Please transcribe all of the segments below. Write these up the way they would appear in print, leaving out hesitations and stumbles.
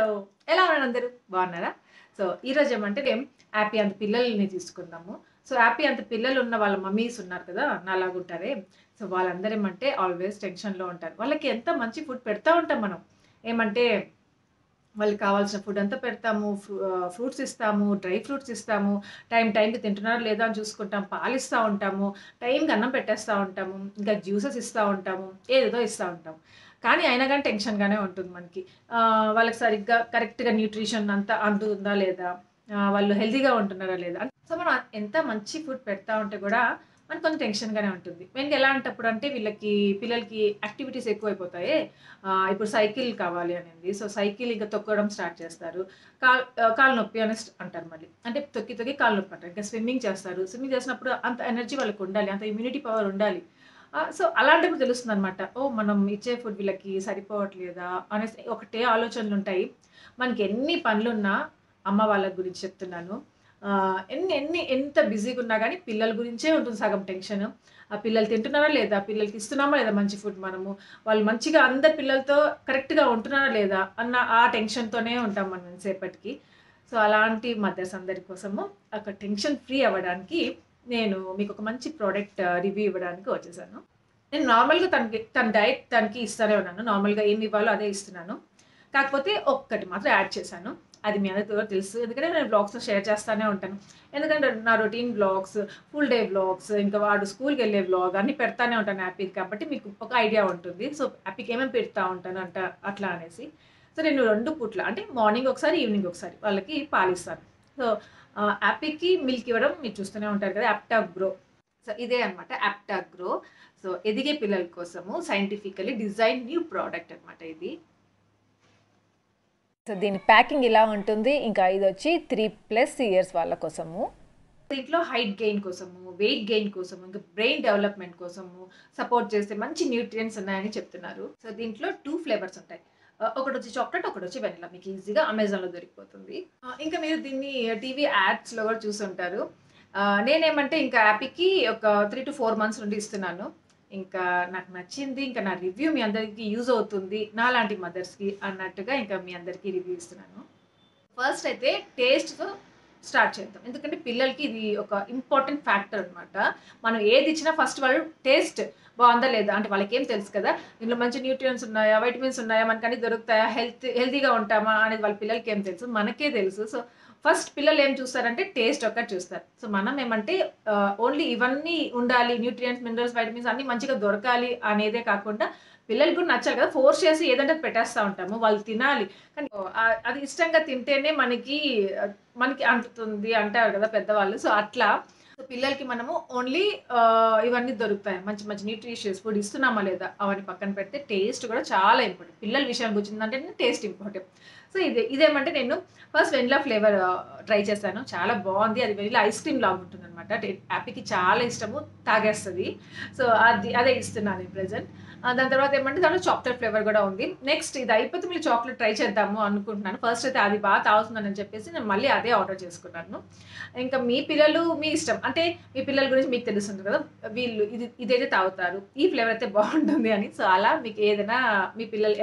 Hello! ఎలా ఉన్నారు అందరూ? బాగున్నారా? సో, ఈరోజు ఏమంటే హ్యాపీ అంత పిల్లల్ని తీసుకుందాము. సో, హ్యాపీ అంత పిల్లలున్న వాళ్ళ మమ్మీస్ ఉన్నారు కదా! నాలాగుంటారే. సో, వాళ్ళందరూ ఏమంటే ఆల్‌వేస్ టెన్షన్‌లో ఉంటారు. వాళ్ళకి ఎంత మంచి ఫుడ్ పెడతా ఉంటాం మనం. ఏమంటే వాళ్ళకి కావాల్సిన ఫుడ్ అంతా పెడతాము. ఫ్రూట్స్ ఇస్తాము, డ్రై ఫ్రూట్స్ ఇస్తాము. టైంకి తింటున్నారా లేదా అని చూసుకుంటాం. పాలిస్తా ఉంటాము. టైంకి అన్నం పెట్టేస్తా ఉంటాము. ఇంకా జ్యూసెస్ ఇస్తా ఉంటాము. ఏదేదో ఇస్తా ఉంటాం. కానీ అయినా గాని టెన్షన్‌గానే ఉంటుంది మనకి. వాళ్ళకి సరిగ్గా కరెక్ట్‌గా న్యూట్రిషన్ అంతా అందుతుందా లేదా? వాళ్ళు హెల్తీగా ఉంటున్నారా లేదా? సో, మనం ఎంత మంచి ఫుడ్ పెడతా ఉంటే గూడా మనకు కొంచెం టెన్షన్‌గానే ఉంటుంది. మెయిన్‌గా ఎలాంటప్పుడు అంటే పిల్లలకి యాక్టివిటీస్ ఎక్కువైపోతాయే. ఇప్పుడు సైకిల్ కావాలి అనింది. సో, సైకిల్ ఇంక తొక్కడం స్టార్ట్ చేస్తారు. కాళ్ళు నొప్పి అనేసి అంటారు మళ్ళీ. అంటే తొక్కి తొక్కి కాళ్ళు నొప్పి అంటారు. ఇంకా స్విమ్మింగ్ చేస్తారు. స్విమ్మింగ్ చేసినప్పుడు అంత ఎనర్జీ వాళ్ళకుండాలి. అంత ఇమ్యూనిటీ పవర్ ఉండాలి. సో, అలాంటప్పుడు తెలుస్తుందనమాట. ఓహ్! మనం ఇచ్చే ఫుడ్ వీళ్ళకి సరిపోవట్లేదా అనేసి ఒకటే ఆలోచనలుంటాయి. మనకెన్ని పనులున్నా అమ్మ వాళ్ళ గురించి చెప్తున్నాను. ఎంత బిజీగున్నా గానీ పిల్లల గురించే ఉంటుంది సగం టెన్షను. ఆ పిల్లలు తింటున్నారా లేదా? పిల్లలకి ఇస్తున్నామా లేదా మంచి ఫుడ్ మనము? వాళ్ళు మంచిగా అందరి పిల్లలతో కరెక్ట్‌గా ఉంటున్నారా లేదా? అన్న ఆ టెన్షన్‌తోనే ఉంటాం మనం ఎంతసేపటికి. సో, అలాంటి మదర్స్ అందరి కోసము ఒక టెన్షన్ ఫ్రీ అవ్వడానికి నేను మీకొక మంచి ప్రొడక్ట్ రివ్యూ ఇవ్వడానికి వచ్చేసాను. నేను నార్మల్‌గా తన డైట్ తనకి ఇస్తానే ఉన్నాను. నార్మల్‌గా ఏమి ఇవ్వాలో అదే ఇస్తున్నాను. కాకపోతే ఒక్కటి మాత్రం యాడ్ చేశాను. అది మీ అందరికి కూడా తెలుసు. ఎందుకంటే నేను వ్లాగ్స్‌లో షేర్ చేస్తానే ఉంటాను. ఎందుకంటే నా routine vlogs, full day vlogs, ఇంకా వాడు స్కూల్‌కెళ్ళే వ్లాగ్ అన్నీ పెడతానే ఉంటాను హ్యాపీకి. కాబట్టి మీకు ఒక ఐడియా ఉంటుంది. సో, హ్యాపీకి ఏమేమి పెడతా ఉంటాను అట్లా అనేసి. సో, నేను 2 పూట్ల అంటే మార్నింగ్ ఒకసారి, ఈవినింగ్ ఒకసారి వాళ్ళకి పాలిస్తాను. సో, హ్యాపీకి మిల్క్ ఇవ్వడం మీరు చూస్తూనే ఉంటారు కదా! యాప్టాక్ గ్రో. సో, ఇదే అన్నమాట యాప్టాక్ గ్రో. సో, ఎదిగే పిల్లల కోసము సైంటిఫికల్లీ డిజైన్ న్యూ ప్రొడక్ట్ అన్నమాట ఇది. సో దీని ప్యాకింగ్ ఇలా ఉంటుంది. ఇంకా ఇదొచ్చి 3+ ఇయర్స్ వాళ్ళ కోసము. దీంట్లో హైట్ గెయిన్ కోసము, వెయిట్ గెయిన్ కోసము, ఇంకా బ్రెయిన్ డెవలప్‌మెంట్ కోసము సపోర్ట్ చేసే మంచి న్యూట్రియంట్స్ ఉన్నాయని చెప్తున్నారు. సో, దీంట్లో 2 ఫ్లేవర్స్ ఉంటాయి. ఒకటొచ్చి చాక్లేట్, ఒకటొచ్చి వెనిల్లా. మీకు ఈజీగా అమెజాన్‌లో దొరికిపోతుంది. ఇంకా మీరు దీన్ని టీవీ యాడ్స్‌లో కూడా చూసుంటారు. నేనేమంటే ఇంకా యాపీకి ఒక 3-4 మంత్స్ నుండి ఇస్తున్నాను. ఇంకా నాకు నచ్చింది. ఇంకా నా రివ్యూ మీ అందరికి యూజ్ అవుతుంది. నాలాంటి మదర్స్‌కి అన్నట్టుగా ఇంకా మీ అందరికీ రివ్యూ ఇస్తున్నాను. ఫస్ట్ అయితే టేస్ట్‌తో స్టార్ట్ చేద్దాం. ఎందుకంటే పిల్లలకి ఇది ఒక ఇంపార్టెంట్ ఫ్యాక్టర్ అన్నమాట. మనం ఏదిచ్చినా ఫస్ట్ వాళ్ళు టేస్ట్ బావుందా లేదా? అంటే వాళ్ళకేం తెలుసు కదా! దీంట్లో మంచి న్యూట్రియంట్స్ ఉన్నాయా? వైటమిన్స్ ఉన్నాయా? మనకన్నీ దొరుకుతాయా? హెల్తీగా ఉంటామా? అనేది వాళ్ళ పిల్లలకేం తెలుసు? మనకే తెలుసు. సో, ఫస్ట్ పిల్లలు ఏం చూస్తారంటే టేస్ట్ ఒక్కటి చూస్తారు. సో, మనం ఏమంటే ఓన్లీ ఇవన్నీ ఉండాలి న్యూట్రియంట్స్, మినరల్స్, వైటమిన్స్ అన్నీ మంచిగా దొరకాలి అనేదే కాకుండా పిల్లలకి కూడా నచ్చాలి కదా! ఫోర్స్ చేసి ఏదంటే అది పెట్టేస్తా ఉంటాము. వాళ్ళు తినాలి. కానీ అది ఇష్టంగా తింటేనే మనకి అంటుతుంది అంటారు కదా పెద్దవాళ్ళు. సో, అట్లా సో, పిల్లలకి మనము ఓన్లీ ఇవన్నీ దొరుకుతాయి. మంచి మంచి న్యూట్రిషియస్ ఫుడ్ ఇస్తున్నామా లేదా అవన్నీ పక్కన పెడితే టేస్ట్ కూడా చాలా ఇంపార్టెంట్. పిల్లల విషయానికి వచ్చిందంటేనే టేస్ట్ ఇంపార్టెంట్. సో, ఇదేమంటే నేను ఫస్ట్ వెనిల్లా ఫ్లేవర్ ట్రై చేశాను. చాలా బావుంది. అది వెనిల్లా ఐస్ క్రీమ్ లాగా ఉంటుందన్నమాట. హ్యాపీకి చాలా ఇష్టము. తాగేస్తది. సో, అదే ఇస్తున్నాను నేను ప్రెజెంట్. దాని తర్వాత ఏమంటే దాంట్లో చాక్లేట్ ఫ్లేవర్ గూడా ఉంది. నెక్స్ట్ ఇది అయిపోతే మళ్ళీ చాక్లేట్ ట్రై చేద్దాము అనుకుంటున్నాను. ఫస్ట్ అయితే అది తాగుతుందని చెప్పేసి నేను మళ్ళీ అదే ఆర్డర్ చేసుకున్నాను. ఇంకా మీ పిల్లలు మీ ఇష్టం. అంటే మీ పిల్లల గురించి మీకు తెలుస్తుంది కదా! వీళ్ళు ఇదైతే తాగుతారు. ఈ ఫ్లేవర్ అయితే బావుంటుంది అని. సో, అలా మీకు ఏదైనా మీ పిల్లలు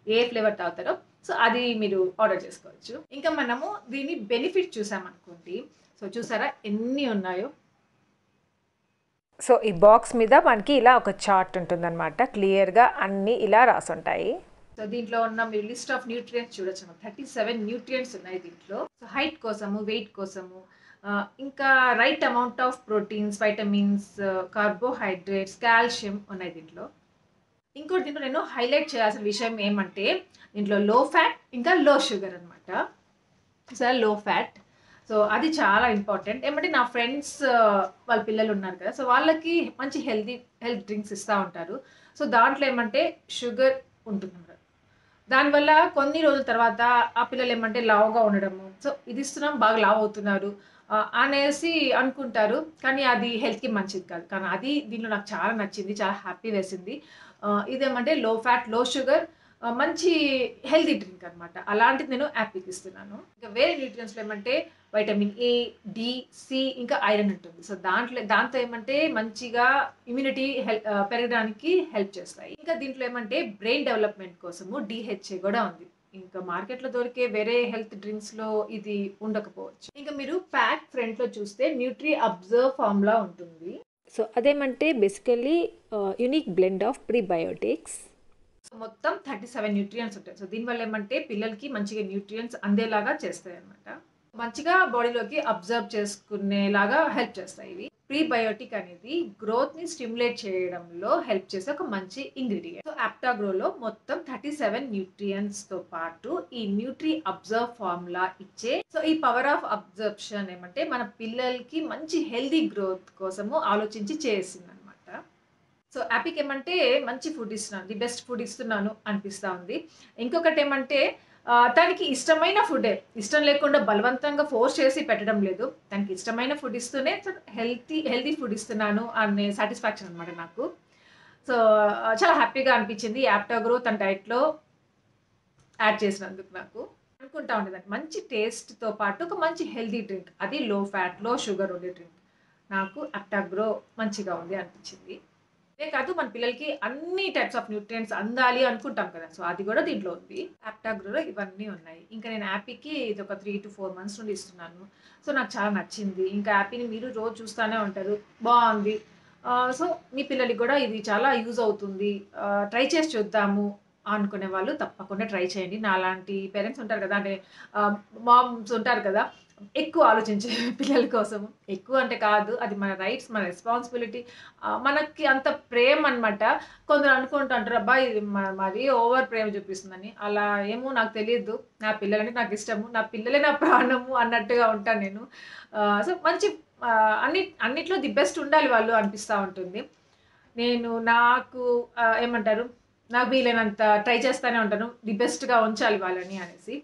ఏ ఫ్లేవర్ తాగుతారో సో, అది మీరు ఆర్డర్ చేసుకోవచ్చు. ఇంకా మనము దీని బెనిఫిట్ చూసామనుకోండి. సో, చూసారా ఎన్ని ఉన్నాయో. సో ఈ బాక్స్ మీద మనకి ఇలా ఒక చార్ట్ ఉంటుందన్నమాట. క్లియర్‌గా అన్నీ ఇలా రాసుంటాయి. సో, దీంట్లో ఉన్న మీరు లిస్ట్ ఆఫ్ న్యూట్రియంట్స్ చూడొచ్చు. 37 న్యూట్రియంట్స్ ఉన్నాయి దీంట్లో. సో, హైట్ కోసము, వెయిట్ కోసము ఇంకా right amount of proteins, vitamins, carbohydrates, calcium ఉన్నాయి దీంట్లో. ఇంకోటి దీంట్లో నేను హైలైట్ చేయాల్సిన విషయం ఏమంటే దీంట్లో లో ఫ్యాట్ ఇంకా లో షుగర్ అన్నమాట. చూసారా లో ఫ్యాట్. సో, అది చాలా ఇంపార్టెంట్. ఏమంటే నా ఫ్రెండ్స్ వాళ్ళ పిల్లలున్నారు కదా! సో, వాళ్ళకి మంచి హెల్త్ డ్రింక్స్ ఇస్తా ఉంటారు. సో, దాంట్లో ఏమంటే షుగర్ ఉంటుందన్నమాట. దానివల్ల కొన్ని రోజుల తర్వాత ఆ పిల్లలేమంటే లావుగా ఉండడము. సో, ఇది ఇస్తున్నాం బాగా లావవుతున్నారు అనేసి అనుకుంటారు. కానీ అది హెల్త్‌కి మంచిది కాదు. కానీ అది దీంట్లో నాకు చాలా నచ్చింది. చాలా హ్యాపీ వేసింది. ఇదేమంటే లో ఫ్యాట్, లో షుగర్ మంచి హెల్తీ డ్రింక్ అన్నమాట. అలాంటిది నేను యాపిల్‌కి ఇస్తున్నాను. ఇంకా వేరే న్యూట్రియంట్స్‌లో ఏమంటే వైటమిన్ ఏ, డి, సి ఇంకా ఐరన్ ఉంటుంది. సో, దాంతో ఏమంటే మంచిగా ఇమ్యూనిటీ పెరగడానికి హెల్ప్ చేస్తాయి. ఇంకా దీంట్లో ఏమంటే బ్రెయిన్ డెవలప్‌మెంట్ కోసము డీహెచ్ఏ గూడా ఉంది. ఇంకా మార్కెట్‌లో దొరికే వేరే హెల్త్ డ్రింక్స్‌లో ఇది ఉండకపోవచ్చు. ఇంకా మీరు ప్యాక్ ఫ్రంట్‌లో చూస్తే న్యూట్రి అబ్జర్వ్ ఫార్ములా ఉంటుంది. సో అదేమంటే basically unique blend of prebiotics. So మొత్తం 37 న్యూట్రియంట్స్ ఉంటాయి. సో దీనివల్ల ఏమంటే పిల్లలకి మంచిగా న్యూట్రియంట్స్ అందేలాగా చేస్తాయన్నమాట. మంచిగా బాడీలోకి అబ్జర్వ్ చేసుకునేలాగా హెల్ప్ చేస్తాయి ఇవి. ప్రీబయోటిక్ అనేది గ్రోత్‌ని స్టిమ్యులేట్ చేయడంలో హెల్ప్ చేసే ఒక మంచి ఇంగ్రీడియెంట్. సో యాప్టాగ్రోలో మొత్తం 37 న్యూట్రియంట్స్‌తో పాటు ఈ న్యూట్రి అబ్జర్వ్ ఫార్ములా ఇచ్చే సో ఈ పవర్ ఆఫ్ అబ్జర్ప్షన్ ఏమంటే మన పిల్లలకి మంచి హెల్తీ గ్రోత్ కోసము ఆలోచించి చేసిందనమాట. సో యాపీకి ఏమంటే మంచి ఫుడ్ ఇస్తున్నాను. ది బెస్ట్ ఫుడ్ ఇస్తున్నాను అనిపిస్తా ఉంది. ఇంకొకటేమంటే తనకి ఇష్టమైన ఫుడ్డే. ఇష్టం లేకుండా బలవంతంగా ఫోర్స్ చేసి పెట్టడం లేదు. తనకి ఇష్టమైన ఫుడ్ ఇస్తూనే హెల్తీ ఫుడ్ ఇస్తున్నాను అనే సాటిస్ఫాక్షన్ అనమాట నాకు. సో చాలా హ్యాపీగా అనిపించింది యాప్టాగ్రో తన డైట్‌లో యాడ్ చేసినందుకు నాకు. అనుకుంటా ఉండేదాన్ని మంచి టేస్ట్‌తో పాటు ఒక మంచి హెల్తీ డ్రింక్. అది లో ఫ్యాట్, లో షుగర్ ఉండే డ్రింక్. నాకు యాప్టాగ్రో మంచిగా ఉంది అనిపించింది. ఇదే కాదు మన పిల్లలకి అన్ని టైప్స్ ఆఫ్ న్యూట్రియంట్స్ అందాలి అనుకుంటాం కదా! సో అది కూడా దీంట్లో ఉంది. యాప్టాగ్రోలో ఇవన్నీ ఉన్నాయి. ఇంకా నేను యాపీకి ఇది ఒక 3-4 మంత్స్ నుండి ఇస్తున్నాను. సో నాకు చాలా నచ్చింది. ఇంకా యాపీని మీరు రోజు చూస్తానే ఉంటారు. బావుంది. సో మీ పిల్లలకి కూడా ఇది చాలా యూజ్ అవుతుంది. ట్రై చేసి చూద్దాము అనుకునే వాళ్ళు తప్పకుండా ట్రై చేయండి. నాలాంటి పేరెంట్స్ ఉంటారు కదా! అంటే మామ్స్ ఉంటారు కదా! ఎక్కువ ఆలోచించే పిల్లల కోసం. ఎక్కువ అంటే కాదు. అది మన రైట్స్, మన రెస్పాన్సిబిలిటీ. మనకి అంత ప్రేమనమాట. కొందరు అనుకుంటూ ఉంటారు, అబ్బా! ఇది మరీ ఓవర్ ప్రేమ చూపిస్తుందని. అలా ఏమో నాకు తెలీదు. నా పిల్లలంటే నాకిష్టము. నా పిల్లలే నా ప్రాణము అన్నట్టుగా ఉంటాను నేను. సో, మంచి అన్నిట్లో ది బెస్ట్ ఉండాలి వాళ్ళు అనిపిస్తా ఉంటుంది. నేను నాకు ఏమంటారు? నాకు వీలైనంత ట్రై చేస్తానే ఉంటాను. ది బెస్ట్‌గా ఉంచాలి వాళ్ళని అనేసి.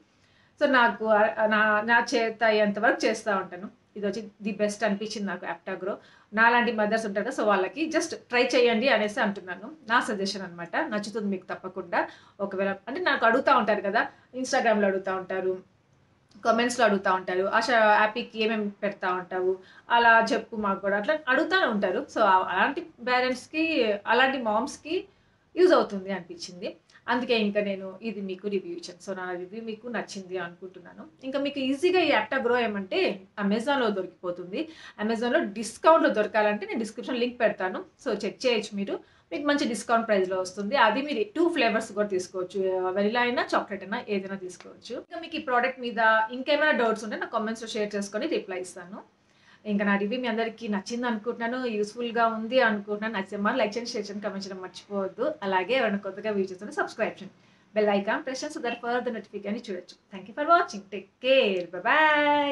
సో, నాకు నా నా చేత అయ్యేంత వరకు చేస్తా ఉంటాను. ఇదొచ్చి ది బెస్ట్ అనిపించింది నాకు యాప్టాగ్రో. నాలాంటి మదర్స్ ఉంటారు కదా! సో, వాళ్ళకి జస్ట్ ట్రై చేయండి అనేసి అంటున్నాను. నా సజెషన్ అనమాట. నచ్చుతుంది మీకు తప్పకుండా. ఒకవేళ అంటే నాకు అడుగుతా ఉంటారు కదా! ఇన్‌స్టాగ్రామ్‌లో అడుగుతా ఉంటారు. కామెంట్స్‌లో అడుగుతా ఉంటారు. యాపీకి ఏమేమి పెడతా ఉంటావు? అలా చెప్పు మాకు కూడా. అట్లా అడుగుతానే ఉంటారు. సో, అలాంటి పేరెంట్స్‌కి, అలాంటి మామ్స్‌కి యూజ్ అవుతుంది అనిపించింది. అందుకే ఇంకా నేను ఇది మీకు రివ్యూ ఇచ్చాను. సో, నా రివ్యూ మీకు నచ్చింది అనుకుంటున్నాను. ఇంకా మీకు ఈజీగా ఈ యాప్టాగ్రో ఏమంటే అమెజాన్‌లో దొరికిపోతుంది. అమెజాన్‌లో డిస్కౌంట్‌లో దొరకాలంటే నేను డిస్క్రిప్షన్ లింక్ పెడతాను. సో, చెక్ చేయొచ్చు మీరు. మీకు మంచి డిస్కౌంట్ ప్రైస్‌లో వస్తుంది. అది మీరు 2 ఫ్లేవర్స్ కూడా తీసుకోవచ్చు. వెనిలా అయినా, చాక్లేట్ అయినా ఏదైనా తీసుకోవచ్చు. ఇంకా మీకు ఈ ప్రొడక్ట్ మీద ఇంకేమైనా డౌట్స్ ఉంటే నా కామెంట్స్‌లో షేర్ చేసుకొని రిప్లై ఇస్తాను. ఇంకా నా రివ్యూ మీ అందరికీ నచ్చిందనుకుంటున్నాను. యూజ్‌ఫుల్‌గా ఉంది అనుకుంటున్నాను. నచ్చితే మాత్రం లైక్ చేయండి, షేర్ చేయండి, కామెంట్ చేయడం మర్చిపోవద్దు. అలాగే ఎవరైనా కొత్తగా వ్యూ చేస్తుంటే సబ్స్క్రైబ్ చేయండి. బెల్ ఐకాన్ ప్రెస్ చేయండి సో దట్ ఫర్దర్ నోటిఫికేషన్ చూడొచ్చు. Thank you for watching. Take care. By by.